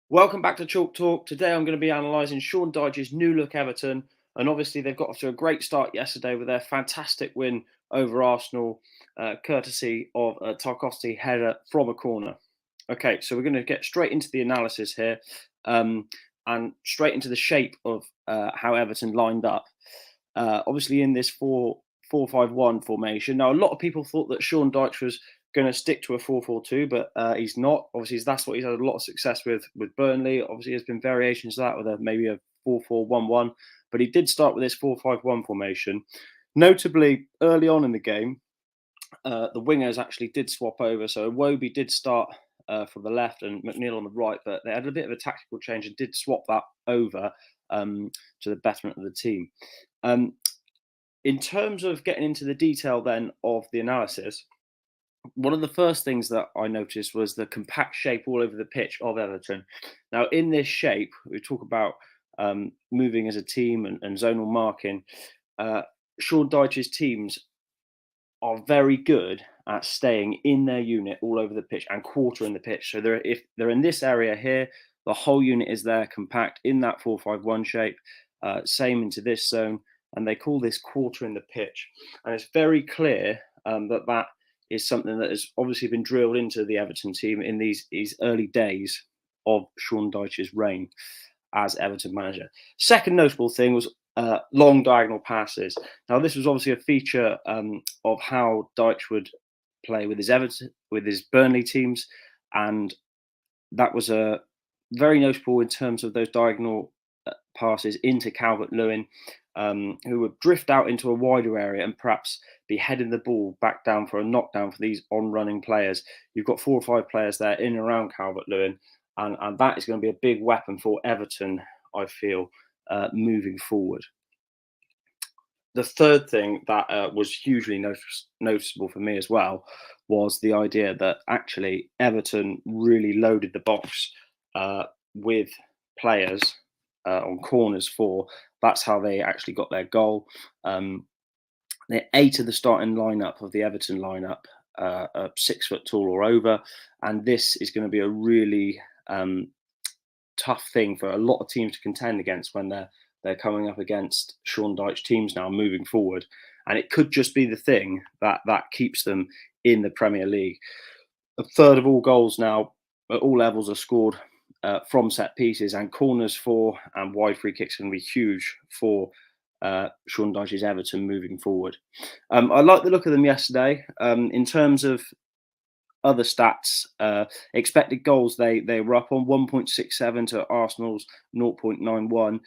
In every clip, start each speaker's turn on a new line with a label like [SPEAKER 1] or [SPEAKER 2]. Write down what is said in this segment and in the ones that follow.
[SPEAKER 1] Welcome back to Chalk Talk. Today I'm going to be analysing Sean Dyche's new look Everton. And obviously, they've got off to a great start yesterday with their fantastic win over Arsenal, courtesy of a Tarkowski header from a corner. Okay, so we're going to get straight into the analysis here and straight into the shape of how Everton lined up. Obviously, in this 4-4-5-1 formation. Now, a lot of people thought that Sean Dyche was going to stick to a 4-4-2, but he's not. Obviously, that's what he's had a lot of success with Burnley. Obviously, there's been variations of that with maybe a 4-4-1-1, but he did start with this 4-5-1 formation. Notably, early on in the game, the wingers actually did swap over. So Iwobi did start from the left and McNeil on the right, but they had a bit of a tactical change and did swap that over to the betterment of the team. In terms of getting into the detail then of the analysis, one of the first things that I noticed was the compact shape all over the pitch of Everton. Now, in this shape, we talk about moving as a team and zonal marking. Sean Dyche's teams are very good at staying in their unit all over the pitch and quartering the pitch. So if they're in this area here, the whole unit is there compact in that 4-5-1 shape, same into this zone, and they call this quartering the pitch. And it's very clear that is something that has obviously been drilled into the Everton team in these early days of Sean Dyche's reign as Everton manager. Second notable thing was long diagonal passes. Now, this was obviously a feature of how Dyche would play with his Burnley teams, and that was a very notable in terms of those diagonal passes into Calvert-Lewin, who would drift out into a wider area and perhaps be heading the ball back down for a knockdown for these on-running players. You've got 4 or 5 players there in and around Calvert-Lewin, and that is going to be a big weapon for Everton, I feel, moving forward. The third thing that was hugely noticeable for me as well was the idea that actually Everton really loaded the box with players on corners for. That's how they actually got their goal. They're 8 of the starting lineup of the Everton lineup are 6 foot tall or over, and this is going to be a really tough thing for a lot of teams to contend against when they're coming up against Sean Dyche teams now moving forward. And it could just be the thing that keeps them in the Premier League. A third of all goals now at all levels are scored from set pieces, and corners for and wide free kicks can be huge for Sean Dyche's Everton moving forward. I like the look of them yesterday. In terms of other stats, expected goals, they were up on 1.67 to Arsenal's 0.91.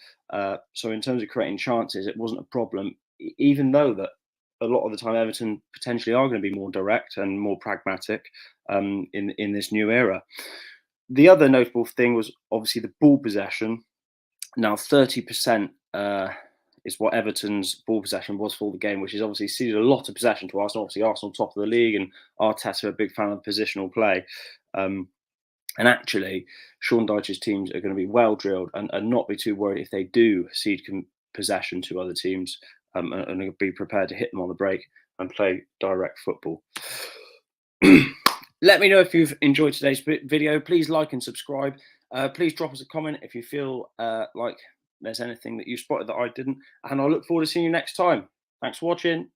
[SPEAKER 1] So in terms of creating chances, it wasn't a problem, even though that a lot of the time Everton potentially are going to be more direct and more pragmatic in this new era. The other notable thing was obviously the ball possession. Now 30% is what Everton's ball possession was for the game, which is obviously ceded a lot of possession to Arsenal. Obviously, Arsenal top of the league, and Arteta a big fan of positional play. And actually, Sean Dyche's teams are going to be well drilled and not be too worried if they do cede possession to other teams, and be prepared to hit them on the break and play direct football. Let me know if you've enjoyed today's video. Please like and subscribe. Please drop us a comment if you feel like there's anything that you spotted that I didn't. And I look forward to seeing you next time. Thanks for watching.